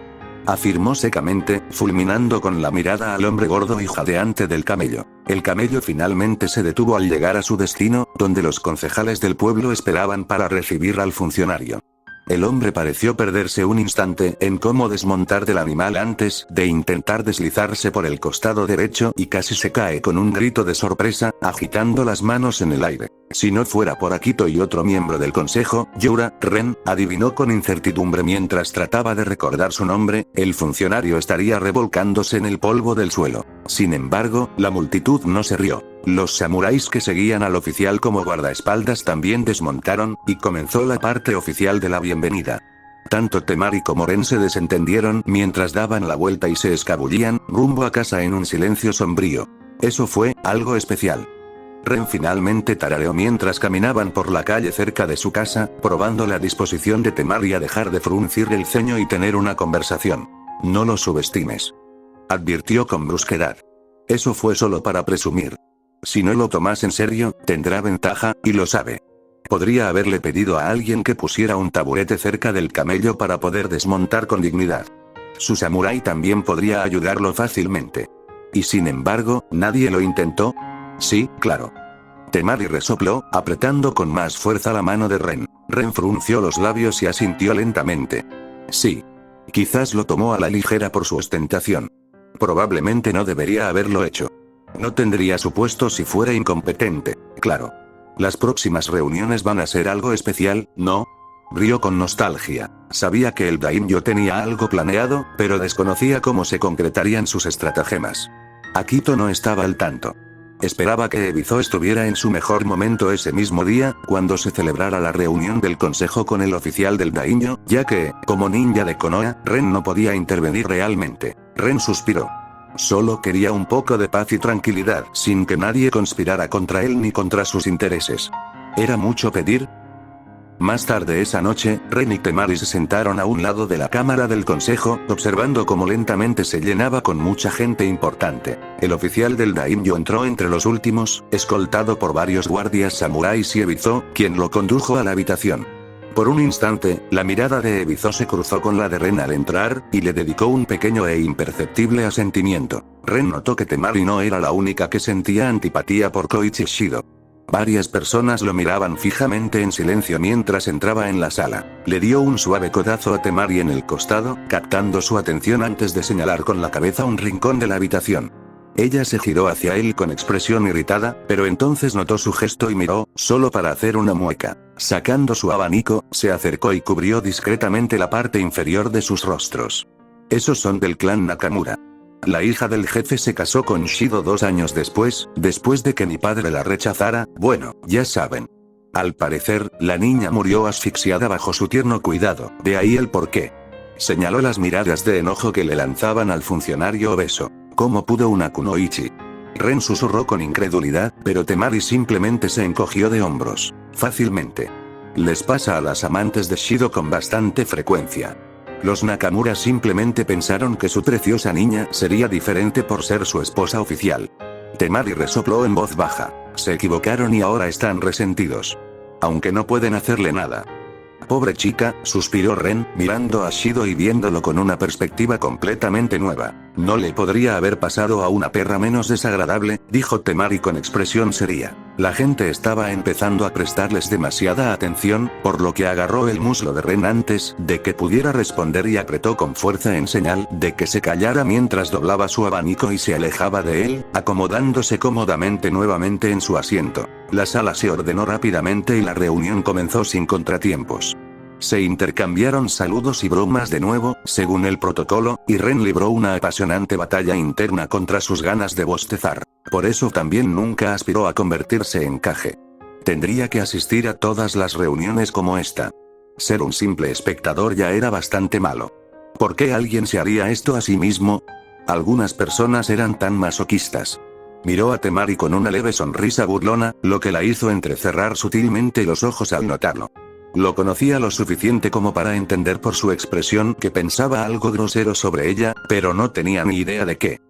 Afirmó secamente, fulminando con la mirada al hombre gordo y jadeante del camello. El camello finalmente se detuvo al llegar a su destino, donde los concejales del pueblo esperaban para recibir al funcionario. El hombre pareció perderse un instante en cómo desmontar del animal antes de intentar deslizarse por el costado derecho y casi se cae con un grito de sorpresa, agitando las manos en el aire. Si no fuera por Akito y otro miembro del consejo, Yura, Ren, adivinó con incertidumbre mientras trataba de recordar su nombre, el funcionario estaría revolcándose en el polvo del suelo. Sin embargo, la multitud no se rió. Los samuráis que seguían al oficial como guardaespaldas también desmontaron, y comenzó la parte oficial de la bienvenida. Tanto Temari como Ren se desentendieron mientras daban la vuelta y se escabullían rumbo a casa en un silencio sombrío. Eso fue algo especial. Ren finalmente tarareó mientras caminaban por la calle cerca de su casa, probando la disposición de Temari a dejar de fruncir el ceño y tener una conversación. No lo subestimes. Advirtió con brusquedad. Eso fue solo para presumir. Si no lo tomas en serio, tendrá ventaja, y lo sabe. Podría haberle pedido a alguien que pusiera un taburete cerca del camello para poder desmontar con dignidad. Su samurái también podría ayudarlo fácilmente. Y sin embargo, ¿nadie lo intentó? Sí, claro. Temari resopló, apretando con más fuerza la mano de Ren. Ren frunció los labios y asintió lentamente. Sí. Quizás lo tomó a la ligera por su ostentación. Probablemente no debería haberlo hecho. No tendría su puesto si fuera incompetente, claro. Las próximas reuniones van a ser algo especial, ¿no? Rió con nostalgia. Sabía que el daimyo tenía algo planeado, pero desconocía cómo se concretarían sus estratagemas. Akito no estaba al tanto. Esperaba que Ebizo estuviera en su mejor momento ese mismo día, cuando se celebrara la reunión del consejo con el oficial del daimyo, ya que, como ninja de Konoha, Ren no podía intervenir realmente. Ren suspiró. Solo quería un poco de paz y tranquilidad, sin que nadie conspirara contra él ni contra sus intereses. ¿Era mucho pedir? Más tarde esa noche, Ren y Temari se sentaron a un lado de la cámara del consejo, observando cómo lentamente se llenaba con mucha gente importante. El oficial del daimyo entró entre los últimos, escoltado por varios guardias samuráis y Ebizo, quien lo condujo a la habitación. Por un instante, la mirada de Ebizo se cruzó con la de Ren al entrar, y le dedicó un pequeño e imperceptible asentimiento. Ren notó que Temari no era la única que sentía antipatía por Koichi Shido. Varias personas lo miraban fijamente en silencio mientras entraba en la sala. Le dio un suave codazo a Temari en el costado, captando su atención antes de señalar con la cabeza un rincón de la habitación. Ella se giró hacia él con expresión irritada, pero entonces notó su gesto y miró, solo para hacer una mueca. Sacando su abanico, se acercó y cubrió discretamente la parte inferior de sus rostros. Esos son del clan Nakamura. La hija del jefe se casó con Shido 2 años después de que mi padre la rechazara, bueno, ya saben. Al parecer, la niña murió asfixiada bajo su tierno cuidado, de ahí el porqué. Señaló las miradas de enojo que le lanzaban al funcionario obeso. ¿Cómo pudo una kunoichi? Ren susurró con incredulidad, pero Temari simplemente se encogió de hombros. Fácilmente. Les pasa a las amantes de Shido con bastante frecuencia. Los Nakamura simplemente pensaron que su preciosa niña sería diferente por ser su esposa oficial. Temari resopló en voz baja. Se equivocaron y ahora están resentidos. Aunque no pueden hacerle nada. Pobre chica, suspiró Ren, mirando a Shido y viéndolo con una perspectiva completamente nueva. No le podría haber pasado a una perra menos desagradable, dijo Temari con expresión seria. La gente estaba empezando a prestarles demasiada atención, por lo que agarró el muslo de Ren antes de que pudiera responder y apretó con fuerza en señal de que se callara mientras doblaba su abanico y se alejaba de él, acomodándose cómodamente nuevamente en su asiento. La sala se ordenó rápidamente y la reunión comenzó sin contratiempos. Se intercambiaron saludos y bromas de nuevo, según el protocolo, y Ren libró una apasionante batalla interna contra sus ganas de bostezar. Por eso también nunca aspiró a convertirse en Kage. Tendría que asistir a todas las reuniones como esta. Ser un simple espectador ya era bastante malo. ¿Por qué alguien se haría esto a sí mismo? Algunas personas eran tan masoquistas. Miró a Temari con una leve sonrisa burlona, lo que la hizo entrecerrar sutilmente los ojos al notarlo. Lo conocía lo suficiente como para entender por su expresión que pensaba algo grosero sobre ella, pero no tenía ni idea de qué.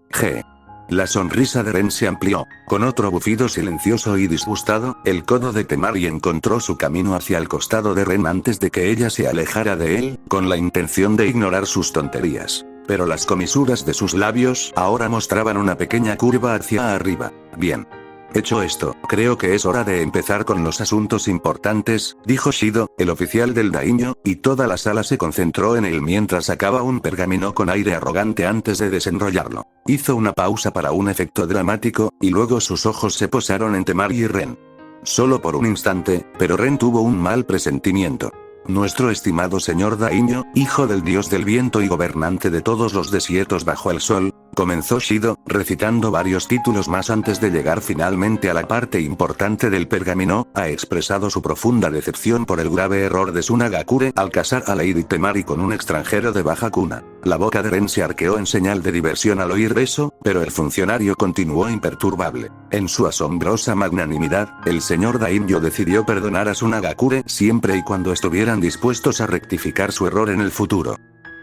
La sonrisa de Ren se amplió. Con otro bufido silencioso y disgustado, el codo de Temari encontró su camino hacia el costado de Ren antes de que ella se alejara de él, con la intención de ignorar sus tonterías. Pero las comisuras de sus labios ahora mostraban una pequeña curva hacia arriba. Bien. Hecho esto, creo que es hora de empezar con los asuntos importantes, dijo Shido, el oficial del daimyo, y toda la sala se concentró en él mientras sacaba un pergamino con aire arrogante antes de desenrollarlo. Hizo una pausa para un efecto dramático, y luego sus ojos se posaron en Temari y Ren. Solo por un instante, pero Ren tuvo un mal presentimiento. Nuestro estimado señor daimyo, hijo del dios del viento y gobernante de todos los desiertos bajo el sol, comenzó Shido, recitando varios títulos más antes de llegar finalmente a la parte importante del pergamino, ha expresado su profunda decepción por el grave error de su Nagakure al casar a Lady Temari con un extranjero de baja cuna. La boca de Ren se arqueó en señal de diversión al oír eso, pero el funcionario continuó imperturbable. En su asombrosa magnanimidad, el señor daimyo decidió perdonar a su Nagakure siempre y cuando estuvieran dispuestos a rectificar su error en el futuro.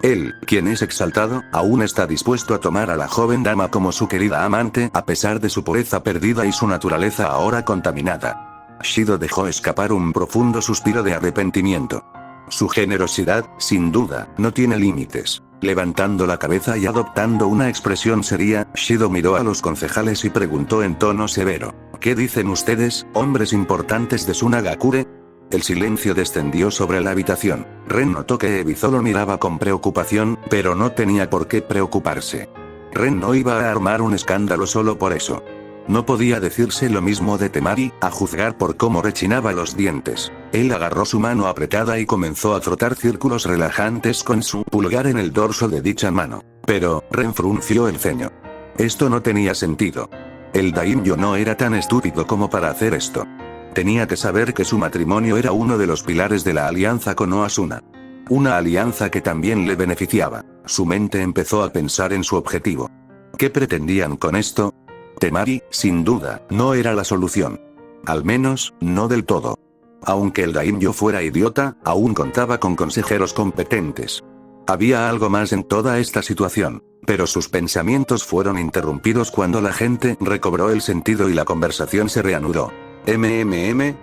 Él, quien es exaltado, aún está dispuesto a tomar a la joven dama como su querida amante, a pesar de su pureza perdida y su naturaleza ahora contaminada. Shido dejó escapar un profundo suspiro de arrepentimiento. Su generosidad, sin duda, no tiene límites. Levantando la cabeza y adoptando una expresión seria, Shido miró a los concejales y preguntó en tono severo: ¿Qué dicen ustedes, hombres importantes de su Nagakure? El silencio descendió sobre la habitación. Ren notó que Ebizo lo miraba con preocupación, pero no tenía por qué preocuparse. Ren no iba a armar un escándalo solo por eso. No podía decirse lo mismo de Temari, a juzgar por cómo rechinaba los dientes. Él agarró su mano apretada y comenzó a frotar círculos relajantes con su pulgar en el dorso de dicha mano. Pero, Ren frunció el ceño. Esto no tenía sentido. El daimyo no era tan estúpido como para hacer esto. Tenía que saber que su matrimonio era uno de los pilares de la alianza con Oasuna. Una alianza que también le beneficiaba. Su mente empezó a pensar en su objetivo. ¿Qué pretendían con esto? Temari, sin duda, no era la solución. Al menos, no del todo. Aunque el daimyo fuera idiota, aún contaba con consejeros competentes. Había algo más en toda esta situación, pero sus pensamientos fueron interrumpidos cuando la gente recobró el sentido y la conversación se reanudó.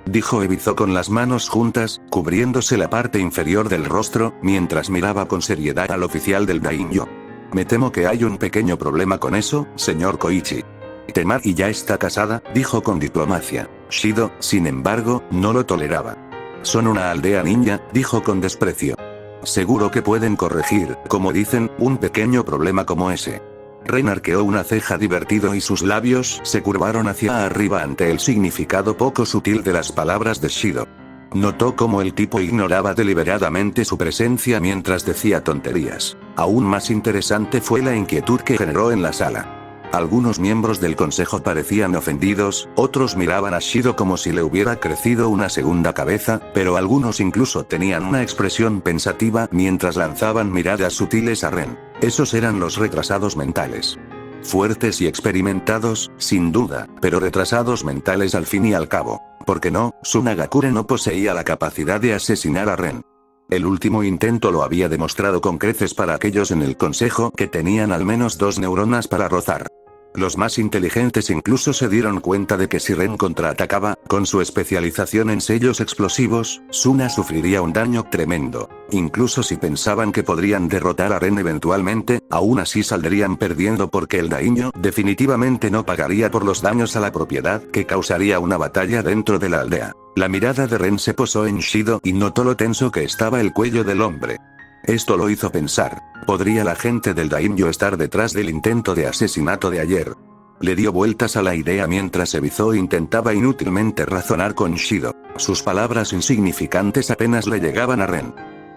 Dijo Ebizo con las manos juntas, cubriéndose la parte inferior del rostro, mientras miraba con seriedad al oficial del daimyo. Me temo que hay un pequeño problema con eso, señor Koichi. Temari ya está casada, dijo con diplomacia. Shido, sin embargo, no lo toleraba. Son una aldea ninja, dijo con desprecio. Seguro que pueden corregir, como dicen, un pequeño problema como ese. Ren arqueó una ceja divertido y sus labios se curvaron hacia arriba ante el significado poco sutil de las palabras de Shido. Notó cómo el tipo ignoraba deliberadamente su presencia mientras decía tonterías. Aún más interesante fue la inquietud que generó en la sala. Algunos miembros del consejo parecían ofendidos, otros miraban a Shido como si le hubiera crecido una segunda cabeza, pero algunos incluso tenían una expresión pensativa mientras lanzaban miradas sutiles a Ren. Esos eran los retrasados mentales. Fuertes y experimentados, sin duda, pero retrasados mentales al fin y al cabo. Porque no, Tsunagakure no poseía la capacidad de asesinar a Ren. El último intento lo había demostrado con creces para aquellos en el consejo que tenían al menos 2 neuronas para rozar. Los más inteligentes incluso se dieron cuenta de que si Ren contraatacaba, con su especialización en sellos explosivos, Suna sufriría un daño tremendo. Incluso si pensaban que podrían derrotar a Ren eventualmente, aún así saldrían perdiendo porque el daimyo definitivamente no pagaría por los daños a la propiedad que causaría una batalla dentro de la aldea. La mirada de Ren se posó en Shido y notó lo tenso que estaba el cuello del hombre. Esto lo hizo pensar. ¿Podría la gente del daimyo estar detrás del intento de asesinato de ayer? Le dio vueltas a la idea mientras Ebizo intentaba inútilmente razonar con Shido. Sus palabras insignificantes apenas le llegaban a Ren.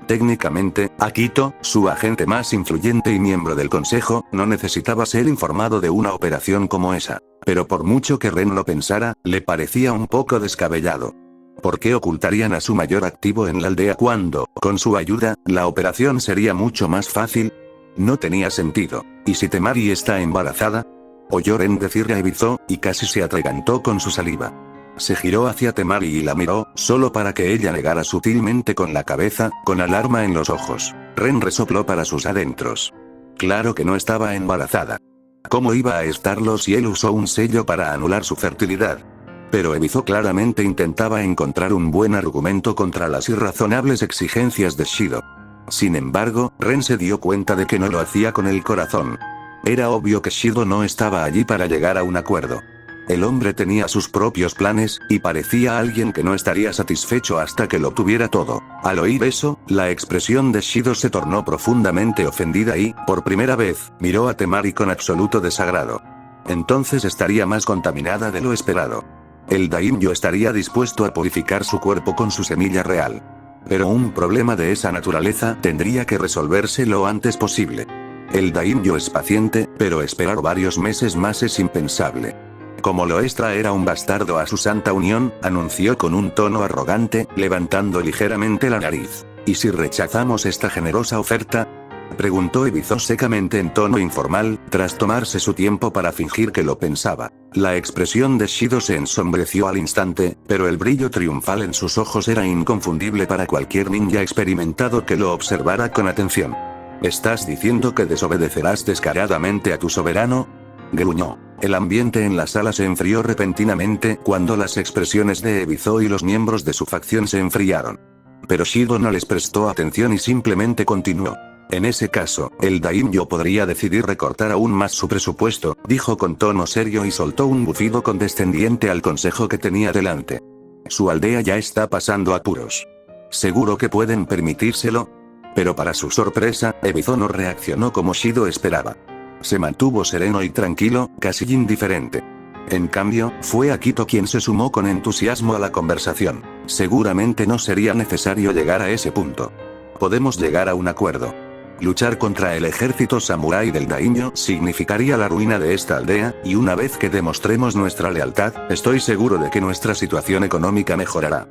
Técnicamente, Akito, su agente más influyente y miembro del consejo, no necesitaba ser informado de una operación como esa. Pero por mucho que Ren lo pensara, le parecía un poco descabellado. ¿Por qué ocultarían a su mayor activo en la aldea cuando, con su ayuda, la operación sería mucho más fácil? No tenía sentido. ¿Y si Temari está embarazada? Oyó Ren decirle a Ebizo, y casi se atragantó con su saliva. Se giró hacia Temari y la miró, solo para que ella negara sutilmente con la cabeza, con alarma en los ojos. Ren resopló para sus adentros. Claro que no estaba embarazada. ¿Cómo iba a estarlo si él usó un sello para anular su fertilidad? Pero Ebizo claramente intentaba encontrar un buen argumento contra las irrazonables exigencias de Shido. Sin embargo, Ren se dio cuenta de que no lo hacía con el corazón. Era obvio que Shido no estaba allí para llegar a un acuerdo. El hombre tenía sus propios planes, y parecía alguien que no estaría satisfecho hasta que lo tuviera todo. Al oír eso, la expresión de Shido se tornó profundamente ofendida y, por primera vez, miró a Temari con absoluto desagrado. Entonces estaría más contaminada de lo esperado. El daimyo estaría dispuesto a purificar su cuerpo con su semilla real. Pero un problema de esa naturaleza tendría que resolverse lo antes posible. El daimyo es paciente, pero esperar varios meses más es impensable. Como lo es traer a un bastardo a su santa unión, anunció con un tono arrogante, levantando ligeramente la nariz. ¿Y si rechazamos esta generosa oferta? Preguntó Ebizo secamente en tono informal, tras tomarse su tiempo para fingir que lo pensaba. La expresión de Shido se ensombreció al instante, pero el brillo triunfal en sus ojos era inconfundible para cualquier ninja experimentado que lo observara con atención. ¿Estás diciendo que desobedecerás descaradamente a tu soberano? Gruñó. El ambiente en la sala se enfrió repentinamente cuando las expresiones de Ebizo y los miembros de su facción se enfriaron. Pero Shido no les prestó atención y simplemente continuó. En ese caso, el daimyo podría decidir recortar aún más su presupuesto, dijo con tono serio y soltó un bufido condescendiente al consejo que tenía delante. Su aldea ya está pasando apuros. ¿Seguro que pueden permitírselo? Pero para su sorpresa, Ebizo no reaccionó como Shido esperaba. Se mantuvo sereno y tranquilo, casi indiferente. En cambio, fue Akito quien se sumó con entusiasmo a la conversación. Seguramente no sería necesario llegar a ese punto. Podemos llegar a un acuerdo. Luchar contra el ejército samurái del daimyo significaría la ruina de esta aldea, y una vez que demostremos nuestra lealtad, estoy seguro de que nuestra situación económica mejorará.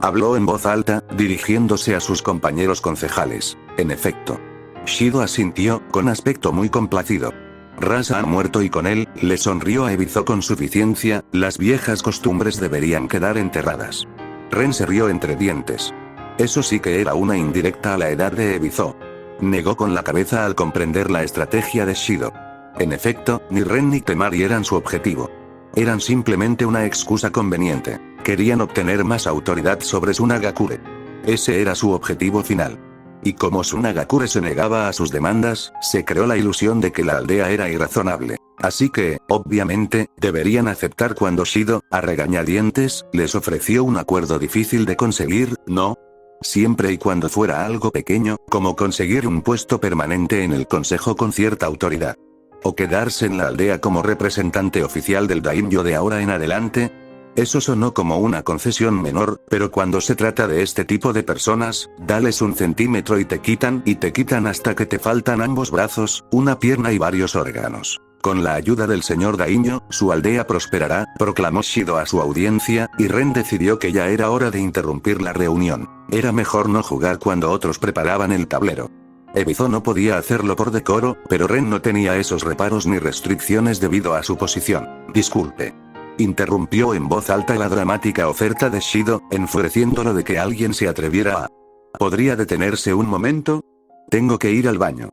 Habló en voz alta, dirigiéndose a sus compañeros concejales. En efecto. Shido asintió, con aspecto muy complacido. Rasa ha muerto y con él, le sonrió a Ebizo con suficiencia, las viejas costumbres deberían quedar enterradas. Ren se rió entre dientes. Eso sí que era una indirecta a la edad de Ebizo. Negó con la cabeza al comprender la estrategia de Shido. En efecto, ni Ren ni Temari eran su objetivo. Eran simplemente una excusa conveniente. Querían obtener más autoridad sobre Tsunagakure. Ese era su objetivo final. Y como Tsunagakure se negaba a sus demandas, se creó la ilusión de que la aldea era irrazonable. Así que, obviamente, deberían aceptar cuando Shido, a regañadientes, les ofreció un acuerdo difícil de conseguir, ¿no? Siempre y cuando fuera algo pequeño, como conseguir un puesto permanente en el consejo con cierta autoridad. O quedarse en la aldea como representante oficial del daimyo de ahora en adelante. Eso sonó como una concesión menor, pero cuando se trata de este tipo de personas, dales un centímetro y te quitan hasta que te faltan ambos brazos, una pierna y varios órganos. Con la ayuda del señor daimyo, su aldea prosperará, proclamó Shido a su audiencia, y Ren decidió que ya era hora de interrumpir la reunión. Era mejor no jugar cuando otros preparaban el tablero. Ebizo no podía hacerlo por decoro, pero Ren no tenía esos reparos ni restricciones debido a su posición. Disculpe. Interrumpió en voz alta la dramática oferta de Shido, enfureciéndolo de que alguien se atreviera a... ¿Podría detenerse un momento? Tengo que ir al baño.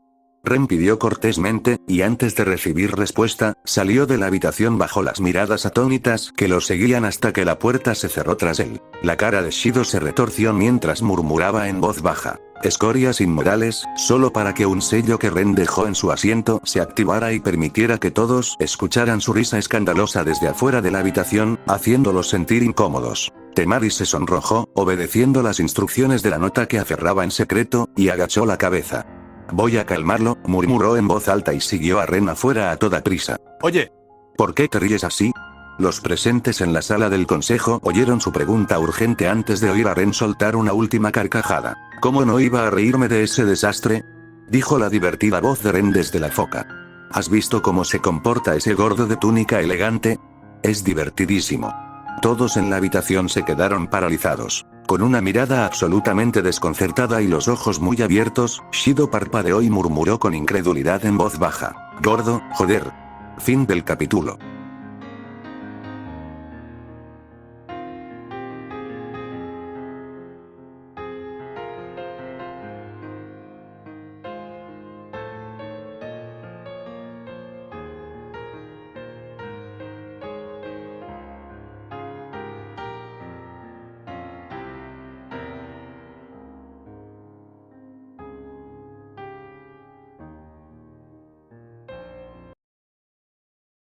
Ren pidió cortésmente, y antes de recibir respuesta, salió de la habitación bajo las miradas atónitas que lo seguían hasta que la puerta se cerró tras él. La cara de Shido se retorció mientras murmuraba en voz baja. Escorias inmorales, solo para que un sello que Ren dejó en su asiento se activara y permitiera que todos escucharan su risa escandalosa desde afuera de la habitación, haciéndolos sentir incómodos. Temari se sonrojó, obedeciendo las instrucciones de la nota que aferraba en secreto, y agachó la cabeza. Voy a calmarlo, murmuró en voz alta y siguió a Ren afuera a toda prisa. Oye, ¿por qué te ríes así? Los presentes en la sala del consejo oyeron su pregunta urgente antes de oír a Ren soltar una última carcajada. ¿Cómo no iba a reírme de ese desastre? Dijo la divertida voz de Ren desde la foca. ¿Has visto cómo se comporta ese gordo de túnica elegante? Es divertidísimo. Todos en la habitación se quedaron paralizados. Con una mirada absolutamente desconcertada y los ojos muy abiertos, Shido parpadeó y murmuró con incredulidad en voz baja. Gordo, joder. Fin del capítulo.